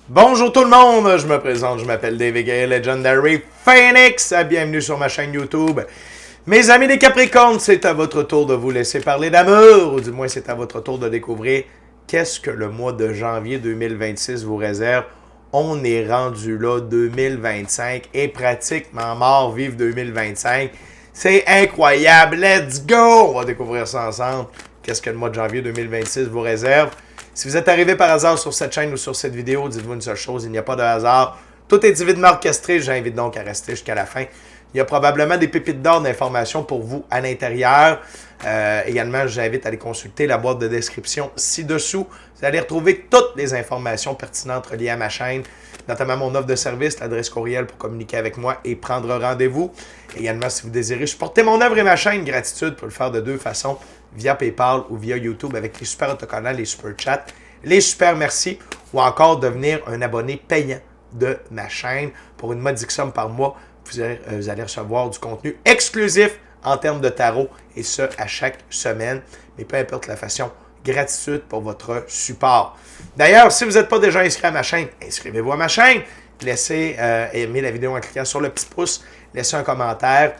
Bonjour tout le monde, je me présente, je m'appelle David Gay, Legendary Phoenix, bienvenue sur ma chaîne YouTube. Mes amis des Capricornes, c'est à votre tour de vous laisser parler d'amour, ou du moins c'est à votre tour de découvrir qu'est-ce que le mois de janvier 2026 vous réserve. On est rendu là, 2025, et pratiquement mort, vive 2025. C'est incroyable, let's go! On va découvrir ça ensemble. Qu'est-ce que le mois de janvier 2026 vous réserve? Si vous êtes arrivé par hasard sur cette chaîne ou sur cette vidéo, dites-vous une seule chose, il n'y a pas de hasard. Tout est divinement orchestré, j'invite donc à rester jusqu'à la fin. Il y a probablement des pépites d'or d'informations pour vous à l'intérieur. Également, j'invite à aller consulter la boîte de description ci-dessous. Vous allez retrouver toutes les informations pertinentes reliées à ma chaîne, notamment mon offre de service, l'adresse courriel pour communiquer avec moi et prendre rendez-vous. Également, si vous désirez supporter mon œuvre et ma chaîne, gratitude pour le faire de deux façons, via PayPal ou via YouTube avec les super autocollants, les super chats, les super merci ou encore devenir un abonné payant de ma chaîne pour une modique somme par mois. Vous allez recevoir du contenu exclusif en termes de tarot et ce, à chaque semaine. Mais peu importe la façon, gratitude pour votre support. D'ailleurs, si vous n'êtes pas déjà inscrit à ma chaîne, inscrivez-vous à ma chaîne. Laissez aimer la vidéo en cliquant sur le petit pouce. Laissez un commentaire.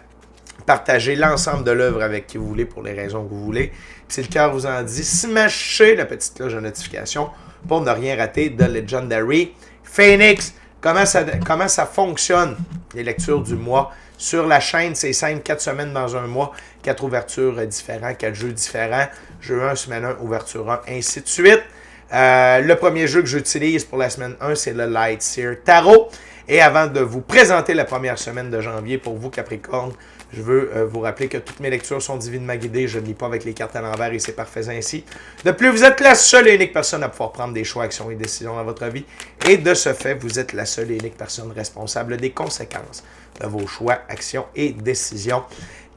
Partagez l'ensemble de l'œuvre avec qui vous voulez pour les raisons que vous voulez. Si le cœur vous en dit, smashez la petite cloche de notification pour ne rien rater de Legendary Phoenix. Comment ça fonctionne, les lectures du mois sur la chaîne? C'est simple, 4 semaines dans un mois, 4 ouvertures différentes, 4 jeux différents, jeu 1, semaine 1, ouverture 1, ainsi de suite. Le premier jeu que j'utilise pour la semaine 1, c'est le Lightseer Tarot. Et avant de vous présenter la première semaine de janvier pour vous, Capricorne, je veux vous rappeler que toutes mes lectures sont divinement guidées. Je ne lis pas avec les cartes à l'envers et c'est parfait ainsi. De plus, vous êtes la seule et unique personne à pouvoir prendre des choix, actions et décisions dans votre vie. Et de ce fait, vous êtes la seule et unique personne responsable des conséquences de vos choix, actions et décisions.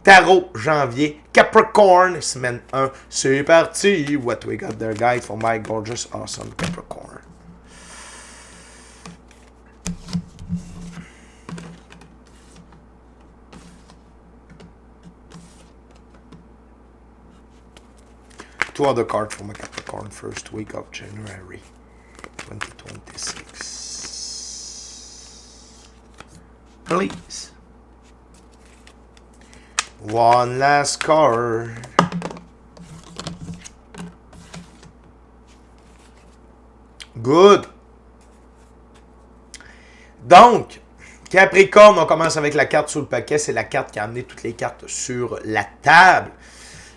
Tarot, janvier, Capricorn, semaine 1. C'est parti! What we got there, guys, for my gorgeous, awesome Capricorn. Two other cards from a Capricorn first week of January 2026. Please. One last card. Good. Donc, Capricorne, on commence avec la carte sous le paquet. C'est la carte qui a amené toutes les cartes sur la table.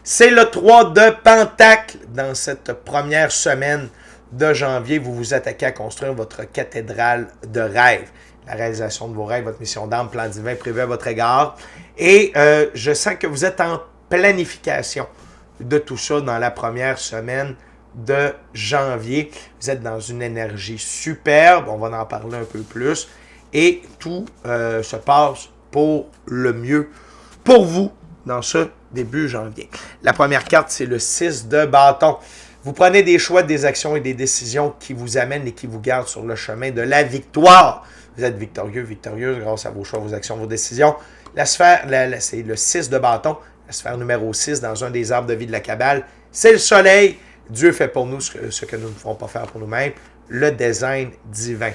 C'est le 3 de Pentacle. Dans cette première semaine de janvier, vous vous attaquez à construire votre cathédrale de rêve. La réalisation de vos rêves, votre mission d'âme, plan divin prévu à votre égard. Et je sens que vous êtes en planification de tout ça dans la première semaine de janvier. Vous êtes dans une énergie superbe. On va en parler un peu plus. Et tout se passe pour le mieux pour vous dans ce début janvier. La première carte, c'est le 6 de bâton. Vous prenez des choix, des actions et des décisions qui vous amènent et qui vous gardent sur le chemin de la victoire. Vous êtes victorieux, victorieuse grâce à vos choix, vos actions, vos décisions. La sphère, c'est le 6 de bâton, la sphère numéro 6 dans un des arbres de vie de la Kabbale. C'est le soleil. Dieu fait pour nous ce que nous ne pouvons pas faire pour nous-mêmes. Le design divin.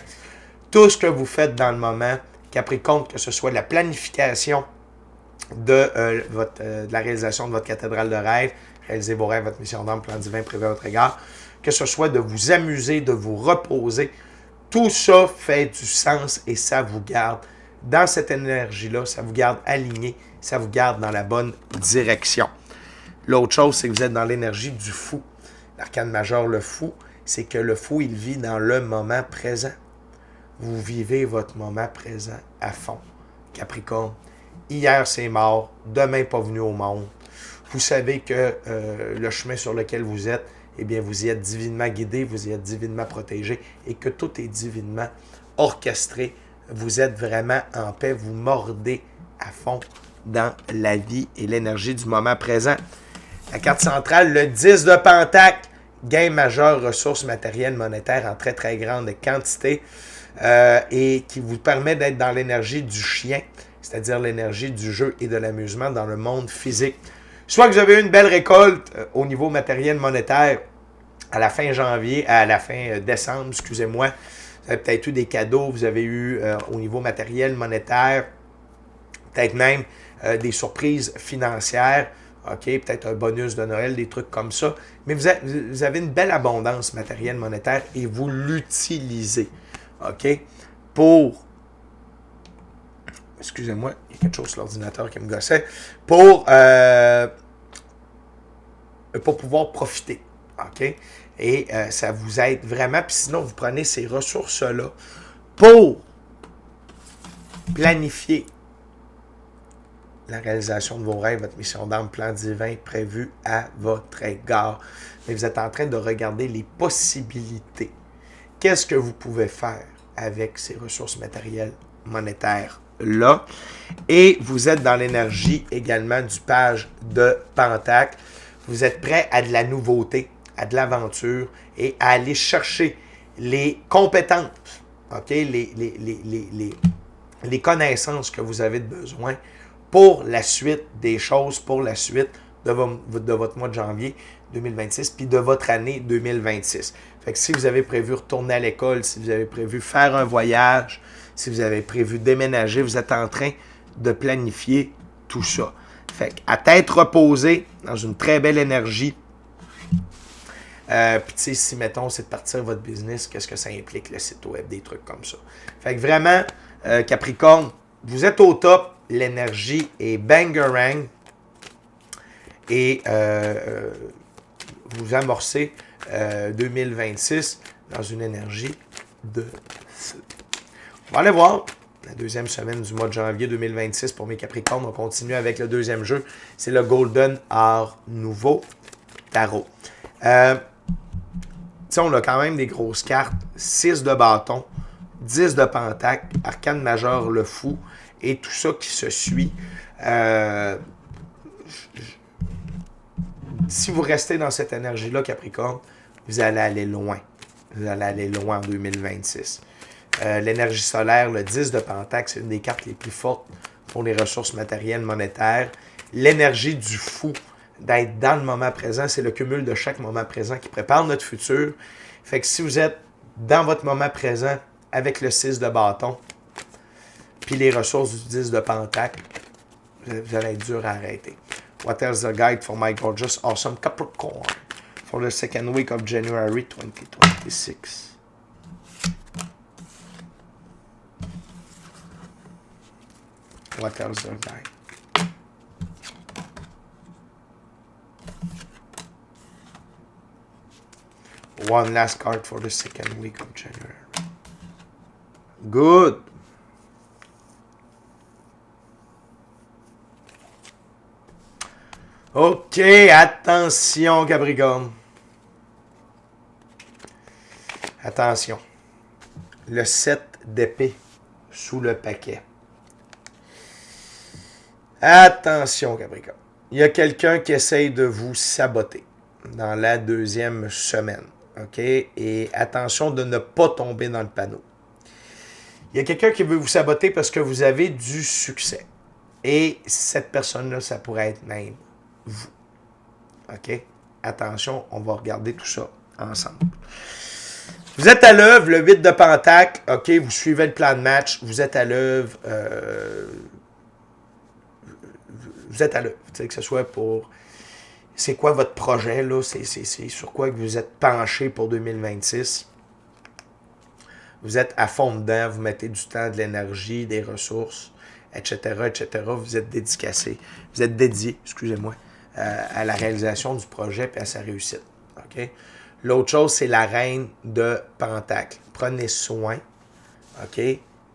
Tout ce que vous faites dans le moment, Capricorne, que ce soit la planification de la réalisation de votre cathédrale de rêve, réaliser vos rêves, votre mission d'âme, plan divin prévu à votre égard, que ce soit de vous amuser, de vous reposer, tout ça fait du sens et ça vous garde dans cette énergie-là, ça vous garde aligné, ça vous garde dans la bonne direction. L'autre chose, c'est que vous êtes dans l'énergie du fou. L'arcane majeur, le fou, c'est que le fou, il vit dans le moment présent. Vous vivez votre moment présent à fond. Capricorne, hier c'est mort, demain pas venu au monde. Vous savez que le chemin sur lequel vous êtes, eh bien vous y êtes divinement guidé, vous y êtes divinement protégé et que tout est divinement orchestré. Vous êtes vraiment en paix, vous mordez à fond dans la vie et l'énergie du moment présent. La carte centrale, le 10 de Pentacle, gain majeur, ressources matérielles, monétaires en très très grande quantité et qui vous permet d'être dans l'énergie du chien, c'est-à-dire l'énergie du jeu et de l'amusement dans le monde physique. Soit que vous avez eu une belle récolte au niveau matériel monétaire à la fin janvier, à la fin décembre, excusez-moi. Vous avez peut-être eu des cadeaux, vous avez eu au niveau matériel, monétaire, peut-être même des surprises financières, OK, peut-être un bonus de Noël, des trucs comme ça. Mais vous avez une belle abondance matérielle, monétaire et vous l'utilisez, OK, pour... Excusez-moi, il y a quelque chose sur l'ordinateur qui me gossait. Pour pouvoir profiter, OK? Et ça vous aide vraiment. Puis sinon, vous prenez ces ressources-là pour planifier la réalisation de vos rêves, votre mission d'âme, plan divin prévu à votre égard. Mais vous êtes en train de regarder les possibilités. Qu'est-ce que vous pouvez faire avec ces ressources matérielles, monétaires là? Et vous êtes dans l'énergie également du page de Pentacle. Vous êtes prêt à de la nouveauté, à de l'aventure et à aller chercher les compétences, OK? Les connaissances que vous avez besoin pour la suite des choses, pour la suite de votre mois de janvier 2026, puis de votre année 2026. Fait que si vous avez prévu retourner à l'école, si vous avez prévu faire un voyage, si vous avez prévu déménager, vous êtes en train de planifier tout ça. Fait qu'à tête reposée, dans une très belle énergie, puis tu sais, si mettons, c'est de partir votre business, qu'est-ce que ça implique, le site web, des trucs comme ça. Fait que vraiment, Capricorne, vous êtes au top, l'énergie est bangerang et vous amorcez 2026 dans une énergie de feu. On va aller voir la deuxième semaine du mois de janvier 2026 pour mes Capricornes. On continue avec le deuxième jeu. C'est le Golden Art Nouveau Tarot. On a quand même des grosses cartes. 6 de bâton, 10 de pentacle, arcane majeur, le fou, et tout ça qui se suit. Si vous restez dans cette énergie-là, Capricorne, vous allez aller loin. Vous allez aller loin en 2026. L'énergie solaire, le 10 de pentacle, c'est une des cartes les plus fortes pour les ressources matérielles, monétaires. L'énergie du fou, d'être dans le moment présent, c'est le cumul de chaque moment présent qui prépare notre futur. Fait que si vous êtes dans votre moment présent avec le 6 de bâton, puis les ressources du 10 de pentacle, vous allez être dur à arrêter. What else the guide for my gorgeous, awesome Capricorn for the second week of January 2026? What else the guide? One last card for the second week of January. Good. OK, attention Capricorne. Attention. Le 7 d'épée sous le paquet. Attention Capricorne. Il y a quelqu'un qui essaye de vous saboter dans la deuxième semaine. OK? Et attention de ne pas tomber dans le panneau. Il y a quelqu'un qui veut vous saboter parce que vous avez du succès. Et cette personne-là, ça pourrait être même vous. OK? Attention, on va regarder tout ça ensemble. Vous êtes à l'œuvre, le 8 de pentacle. OK? Vous suivez le plan de match. Vous êtes à l'œuvre. Vous êtes à l'œuvre. Que ce soit pour... C'est quoi votre projet, là? C'est sur quoi que vous êtes penché pour 2026. Vous êtes à fond dedans, vous mettez du temps, de l'énergie, des ressources, etc., etc. Vous êtes dédicacé, vous êtes dédié, excusez-moi, à la réalisation du projet et à sa réussite. OK? L'autre chose, c'est la reine de pentacle. Prenez soin, OK,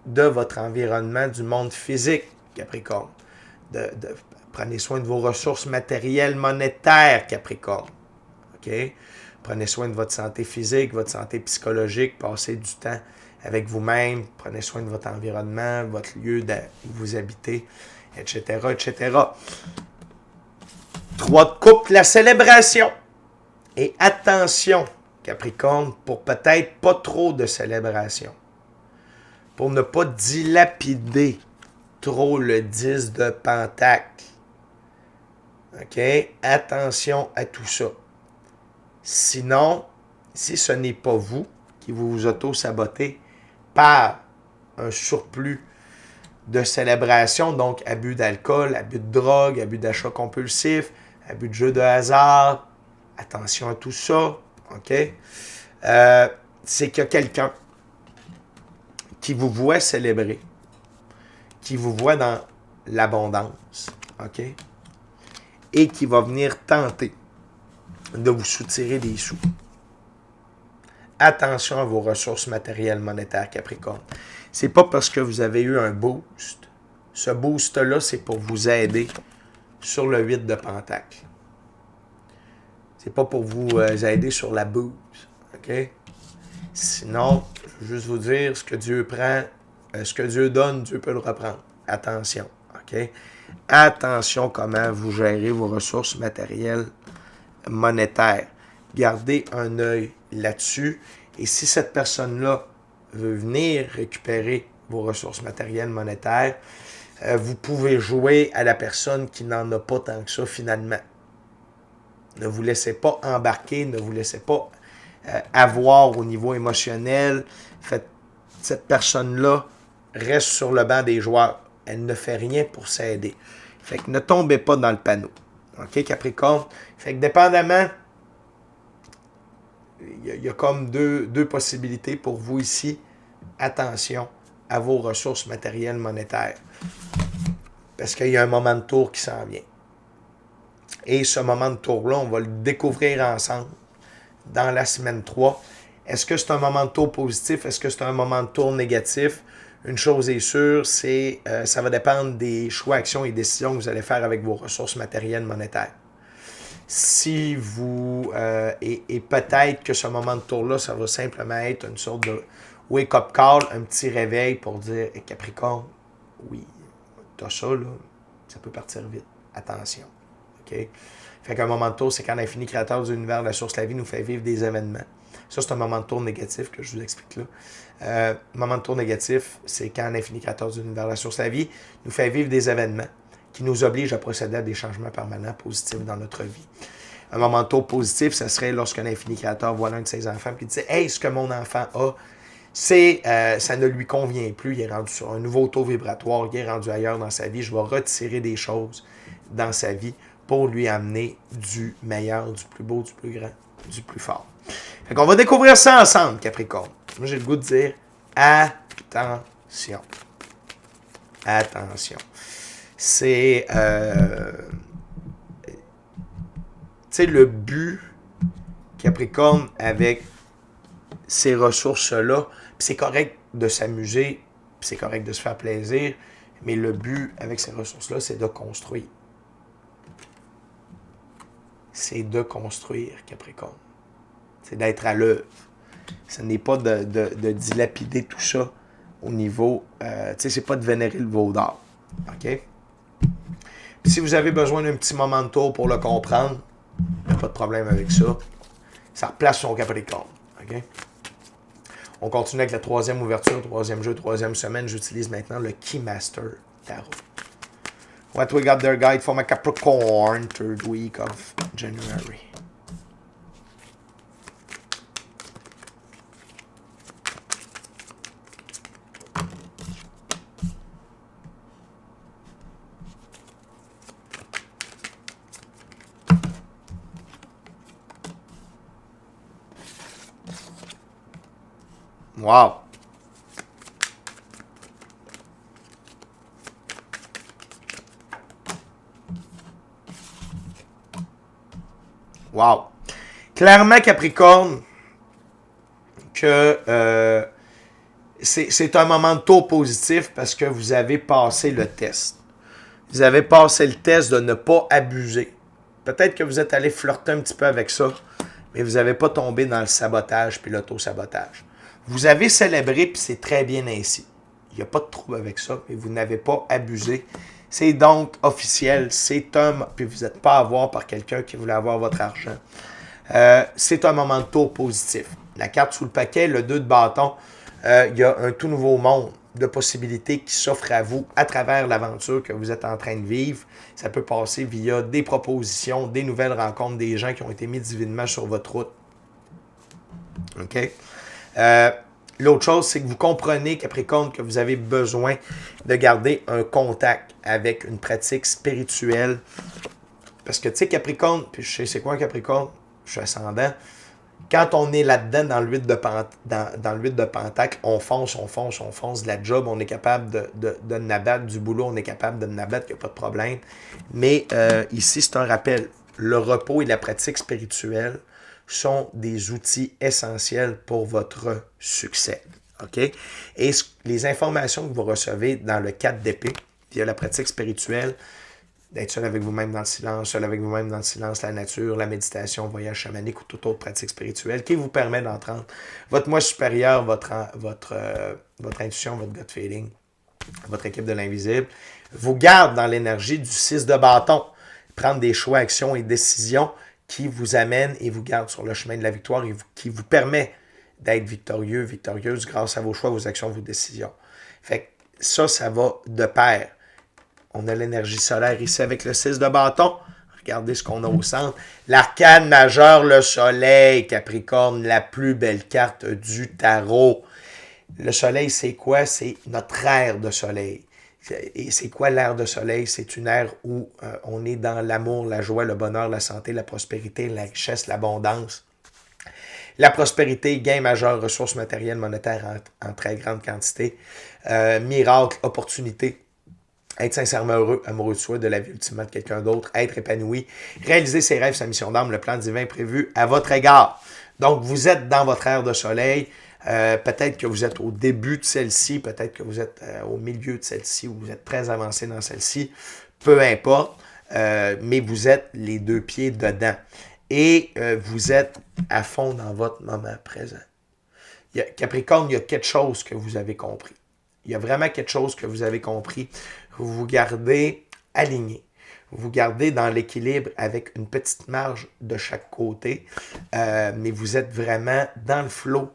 de votre environnement, du monde physique, Capricorne. Prenez soin de vos ressources matérielles, monétaires, Capricorne. OK? Prenez soin de votre santé physique, votre santé psychologique, passez du temps avec vous-même, prenez soin de votre environnement, votre lieu où vous habitez, etc., etc. 3 de coupe, la célébration. Et attention, Capricorne, pour peut-être pas trop de célébration. Pour ne pas dilapider trop le 10 de pentacle. OK? Attention à tout ça. Sinon, si ce n'est pas vous qui vous auto-sabotez, par un surplus de célébration, donc abus d'alcool, abus de drogue, abus d'achat compulsif, abus de jeux de hasard. Attention à tout ça, OK? C'est qu'il y a quelqu'un qui vous voit célébrer, qui vous voit dans l'abondance, OK? Et qui va venir tenter de vous soutirer des sous. Attention à vos ressources matérielles monétaires, Capricorne. C'est pas parce que vous avez eu un boost. Ce boost-là, c'est pour vous aider sur le 8 de Pentacle. C'est pas pour vous aider sur la bouse. OK? Sinon, je veux juste vous dire, ce que Dieu prend, ce que Dieu donne, Dieu peut le reprendre. Attention. OK? Attention comment vous gérez vos ressources matérielles monétaires. Gardez un œil là-dessus. Et si cette personne-là veut venir récupérer vos ressources matérielles monétaires, vous pouvez jouer à la personne qui n'en a pas tant que ça finalement. Ne vous laissez pas embarquer, ne vous laissez pas avoir au niveau émotionnel. Cette personne-là reste sur le banc des joueurs. Elle ne fait rien pour s'aider. Fait que ne tombez pas dans le panneau. OK, Capricorne? Fait que dépendamment, il y a comme deux possibilités pour vous ici. Attention à vos ressources matérielles monétaires. Parce qu'il y a un moment de tour qui s'en vient. Et ce moment de tour-là, on va le découvrir ensemble dans la semaine 3. Est-ce que c'est un moment de tour positif? Est-ce que c'est un moment de tour négatif? Une chose est sûre, c'est ça va dépendre des choix, actions et décisions que vous allez faire avec vos ressources matérielles monétaires. Si vous... et peut-être que ce moment de tour-là, ça va simplement être une sorte de wake-up call, un petit réveil pour dire hey, Capricorne, oui, t'as ça, là, ça peut partir vite. Attention. OK? Fait qu'un moment de tour, c'est quand l'infini créateur de l'univers, la source, la vie, nous fait vivre des événements. Ça, c'est un moment de tour négatif que je vous explique là. Moment de tour négatif, c'est quand l'infini créateur de l'univers, la source, la vie, nous fait vivre des événements qui nous obligent à procéder à des changements permanents positifs dans notre vie. Un moment de tour positif, ça serait lorsque l'infini créateur voit l'un de ses enfants et dit « Hey, ce que mon enfant a, ça ne lui convient plus, il est rendu sur un nouveau taux vibratoire, il est rendu ailleurs dans sa vie, je vais retirer des choses dans sa vie pour lui amener du meilleur, du plus beau, du plus grand, du plus fort. » Fait qu'on va découvrir ça ensemble, Capricorne. Moi, j'ai le goût de dire attention. Attention. C'est tu sais, le but, Capricorne, avec ces ressources-là, puis c'est correct de s'amuser, puis c'est correct de se faire plaisir, mais le but avec ces ressources-là, c'est de construire. C'est de construire, Capricorne. C'est d'être à l'œuvre. Ce n'est pas de dilapider tout ça au niveau... tu sais, c'est pas de vénérer le veau d'or. OK? Puis si vous avez besoin d'un petit moment de tour pour le comprendre, il n'y a pas de problème avec ça. Ça replace son Capricorne. OK? On continue avec la troisième ouverture, troisième jeu, troisième semaine. J'utilise maintenant le Keymaster Tarot. What we got there, guide for my Capricorn, third week of January. Wow! Wow! Clairement, Capricorne, que c'est un moment de tour positif parce que vous avez passé le test. Vous avez passé le test de ne pas abuser. Peut-être que vous êtes allé flirter un petit peu avec ça, mais vous n'avez pas tombé dans le sabotage puis l'auto-sabotage. Vous avez célébré, puis c'est très bien ainsi. Il n'y a pas de trouble avec ça, mais vous n'avez pas abusé. C'est donc officiel, c'est un... Puis vous n'êtes pas à avoir par quelqu'un qui voulait avoir votre argent. C'est un moment de tour positif. La carte sous le paquet, le 2 de bâton, il y a un tout nouveau monde de possibilités qui s'offre à vous à travers l'aventure que vous êtes en train de vivre. Ça peut passer via des propositions, des nouvelles rencontres, des gens qui ont été mis divinement sur votre route. OK? L'autre chose, c'est que vous comprenez, Capricorne, que vous avez besoin de garder un contact avec une pratique spirituelle. Parce que, tu sais, Capricorne, puis je sais c'est quoi un Capricorne, je suis ascendant. Quand on est là-dedans, dans l'huile de Pentacle, on fonce de la job, on est capable de n'abattre du boulot, on est capable de n'abattre, il n'y a pas de problème. Mais ici, c'est un rappel. Le repos et la pratique spirituelle sont des outils essentiels pour votre succès. OK? Et les informations que vous recevez dans le 4 d'épée, via la pratique spirituelle, d'être seul avec vous-même dans le silence, seul avec vous-même dans le silence, la nature, la méditation, voyage chamanique ou toute autre pratique spirituelle qui vous permet d'entendre votre moi supérieur, votre intuition, votre gut feeling, votre équipe de l'invisible, vous garde dans l'énergie du 6 de bâton. Prendre des choix, actions et décisions qui vous amènent et vous gardent sur le chemin de la victoire et qui vous permet d'être victorieux, victorieuse grâce à vos choix, vos actions, vos décisions. Fait que ça va de pair. On a l'énergie solaire ici avec le 6 de bâton. Regardez ce qu'on a au centre. L'arcane majeure, le soleil, Capricorne, la plus belle carte du tarot. Le soleil, c'est quoi? C'est notre ère de soleil. Et c'est quoi l'ère de soleil? C'est une ère où on est dans l'amour, la joie, le bonheur, la santé, la prospérité, la richesse, l'abondance. La prospérité, gain majeur, ressources matérielles, monétaires en très grande quantité. Miracle, opportunité. Être sincèrement heureux, amoureux de soi, de la vie ultimement de quelqu'un d'autre, être épanoui, réaliser ses rêves, sa mission d'âme, le plan divin prévu à votre égard. Donc, vous êtes dans votre ère de soleil. Peut-être que vous êtes au début de celle-ci, peut-être que vous êtes au milieu de celle-ci ou vous êtes très avancé dans celle-ci. Peu importe, mais vous êtes les deux pieds dedans. Et vous êtes à fond dans votre moment présent. Capricorne, il y a quelque chose que vous avez compris. Il y a vraiment quelque chose que vous avez compris. Vous vous gardez aligné. Vous vous gardez dans l'équilibre avec une petite marge de chaque côté. Mais vous êtes vraiment dans le flot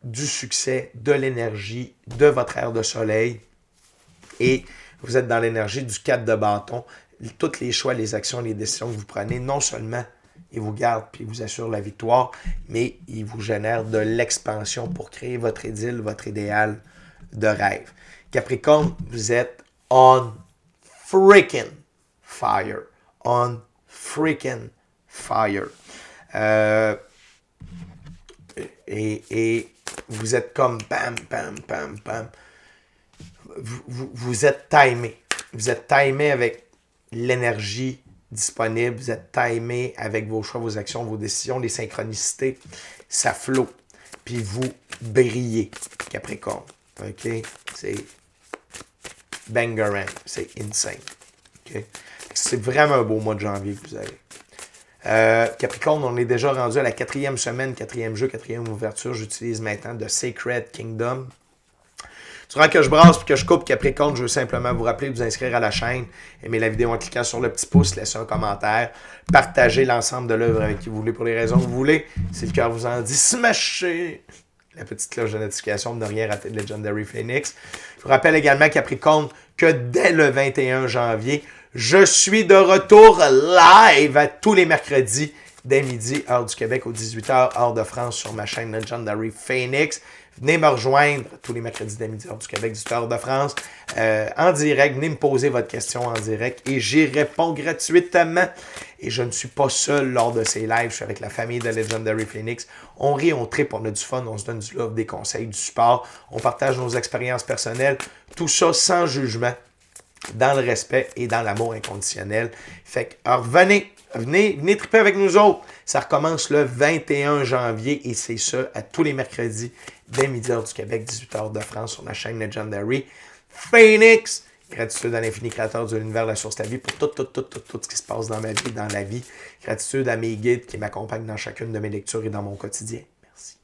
du succès, de l'énergie, de votre ère de soleil. Et vous êtes dans l'énergie du 4 de bâton. Tous les choix, les actions, les décisions que vous prenez, non seulement ils vous gardent puis vous assurent la victoire, mais ils vous génèrent de l'expansion pour créer votre idylle, votre idéal de rêve. Capricorne, vous êtes on freaking fire. On freaking fire. Et vous êtes comme bam, bam, bam, bam. Vous êtes timé. Vous êtes timé avec l'énergie disponible. Vous êtes timé avec vos choix, vos actions, vos décisions, les synchronicités. Ça flotte. Puis vous brillez, Capricorne. OK? C'est bangarang. C'est insane. OK? C'est vraiment un beau mois de janvier que vous avez. Capricorne, on est déjà rendu à la 4e semaine, 4e jeu, 4e ouverture. J'utilise maintenant The Sacred Kingdom. Durant que je brasse et que je coupe Capricorne, je veux simplement vous rappeler de vous inscrire à la chaîne, aimer la vidéo en cliquant sur le petit pouce, laisser un commentaire, partager l'ensemble de l'œuvre avec qui vous voulez pour les raisons que vous voulez. Si le cœur vous en dit, smashez la petite cloche de notification pour ne rien rater de Legendary Phoenix. Je vous rappelle également, Capricorne, que dès le 21 janvier, je suis de retour live à tous les mercredis dès midi, heure du Québec, aux 18h, heure de France, sur ma chaîne Legendary Phoenix. Venez me rejoindre tous les mercredis dès midi, heure du Québec, 18h de France, en direct. Venez me poser votre question en direct et j'y réponds gratuitement. Et je ne suis pas seul lors de ces lives. Je suis avec la famille de Legendary Phoenix. On rit, on tripe, on a du fun, on se donne du love, des conseils, du support. On partage nos expériences personnelles. Tout ça sans jugement, dans le respect et dans l'amour inconditionnel. Fait que, alors venez triper avec nous autres. Ça recommence le 21 janvier et c'est ça à tous les mercredis dès midi heure du Québec, 18h de France sur ma chaîne Legendary Phoenix. Gratitude à l'infini créateur de l'univers, la source de la vie pour tout ce qui se passe dans ma vie, dans la vie. Gratitude à mes guides qui m'accompagnent dans chacune de mes lectures et dans mon quotidien. Merci.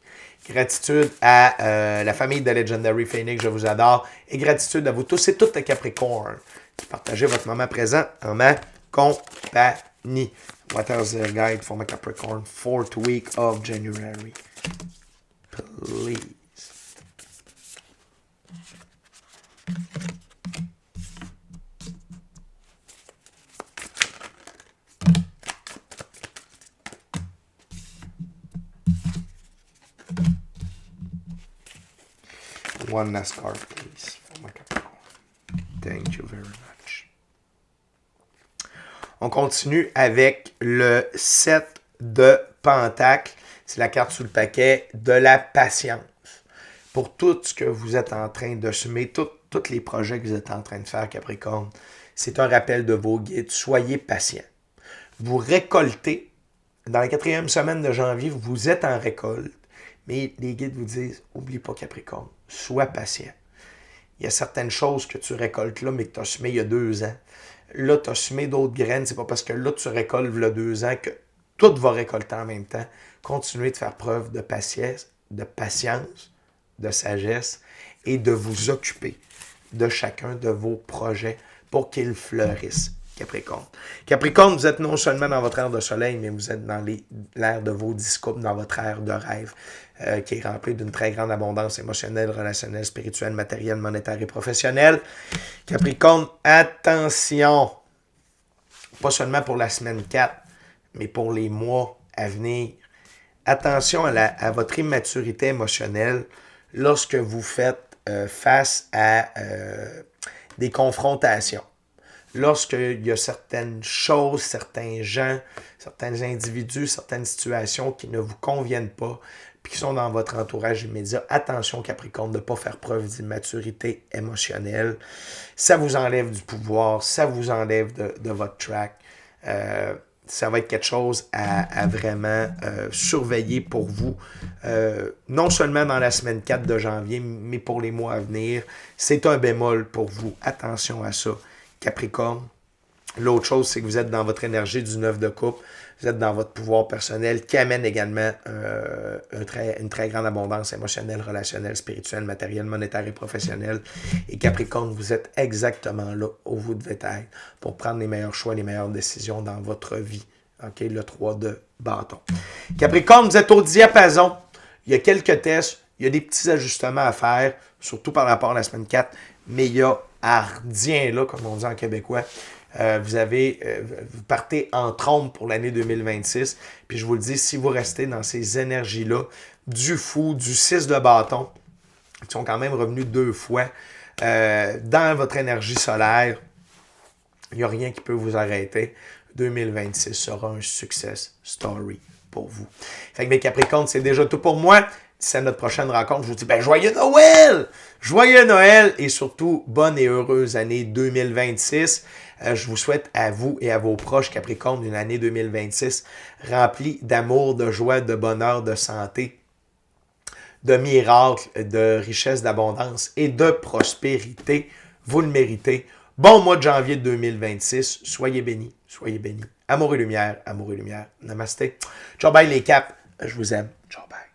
Gratitude à la famille de Legendary Phoenix, je vous adore. Et gratitude à vous tous et toutes les Capricornes qui partagez votre moment présent en ma compagnie. What is the guide for my Capricorn 4th week of January? Please. one NASCAR, please. For my Capricorn. Thank you very much. On continue avec le 7 de Pentacle. C'est la carte sous le paquet de la patience. Pour tout ce que vous êtes en train de semer, tous les projets que vous êtes en train de faire, Capricorne, c'est un rappel de vos guides. Soyez patient. Vous récoltez. Dans la 4e semaine de janvier, vous êtes en récolte. Mais les guides vous disent, oublie pas Capricorne, sois patient. Il y a certaines choses que tu récoltes là, mais que tu as semé il y a 2 ans. Là, tu as semé d'autres graines. C'est pas parce que là, tu récoltes il y a 2 ans que tout va récolter en même temps. Continuez de faire preuve de patience, de sagesse et de vous occuper de chacun de vos projets pour qu'ils fleurissent, Capricorne. Capricorne, vous êtes non seulement dans votre ère de soleil, mais vous êtes dans l'ère de vos discours, dans votre ère de rêve, qui est remplie d'une très grande abondance émotionnelle, relationnelle, spirituelle, matérielle, monétaire et professionnelle. Capricorne, attention! Pas seulement pour la semaine 4, mais pour les mois à venir. Attention à votre immaturité émotionnelle lorsque vous faites face à des confrontations. Lorsqu'il y a certaines choses, certains gens, certains individus, certaines situations qui ne vous conviennent pas, puis qui sont dans votre entourage immédiat, attention Capricorne de ne pas faire preuve d'immaturité émotionnelle. Ça vous enlève du pouvoir, ça vous enlève de votre track. Ça va être quelque chose à vraiment surveiller pour vous, non seulement dans la semaine 4 de janvier, mais pour les mois à venir. C'est un bémol pour vous. Attention à ça, Capricorne. L'autre chose, c'est que vous êtes dans votre énergie du 9 de coupe. Vous êtes dans votre pouvoir personnel qui amène également une très grande abondance émotionnelle, relationnelle, spirituelle, matérielle, monétaire et professionnelle. Et Capricorne, vous êtes exactement là où vous devez être pour prendre les meilleurs choix, les meilleures décisions dans votre vie. OK? Le 3 de bâton. Capricorne, vous êtes au diapason. Il y a quelques tests. Il y a des petits ajustements à faire, surtout par rapport à la semaine 4. Mais il y a ardien là, comme on dit en québécois. Vous partez en trompe pour l'année 2026. Puis je vous le dis, si vous restez dans ces énergies-là, du fou, du 6 de bâton, qui sont quand même revenus 2 fois, dans votre énergie solaire, il n'y a rien qui peut vous arrêter. 2026 sera un success story pour vous. Fait que mes Capricornes, c'est déjà tout pour moi. C'est notre prochaine rencontre. Je vous dis, joyeux Noël! Joyeux Noël et surtout, bonne et heureuse année 2026. Je vous souhaite à vous et à vos proches Capricornes une année 2026 remplie d'amour, de joie, de bonheur, de santé, de miracles, de richesse, d'abondance et de prospérité. Vous le méritez. Bon mois de janvier 2026. Soyez bénis, soyez bénis. Amour et lumière, amour et lumière. Namasté. Ciao, bye les caps. Je vous aime. Ciao, bye.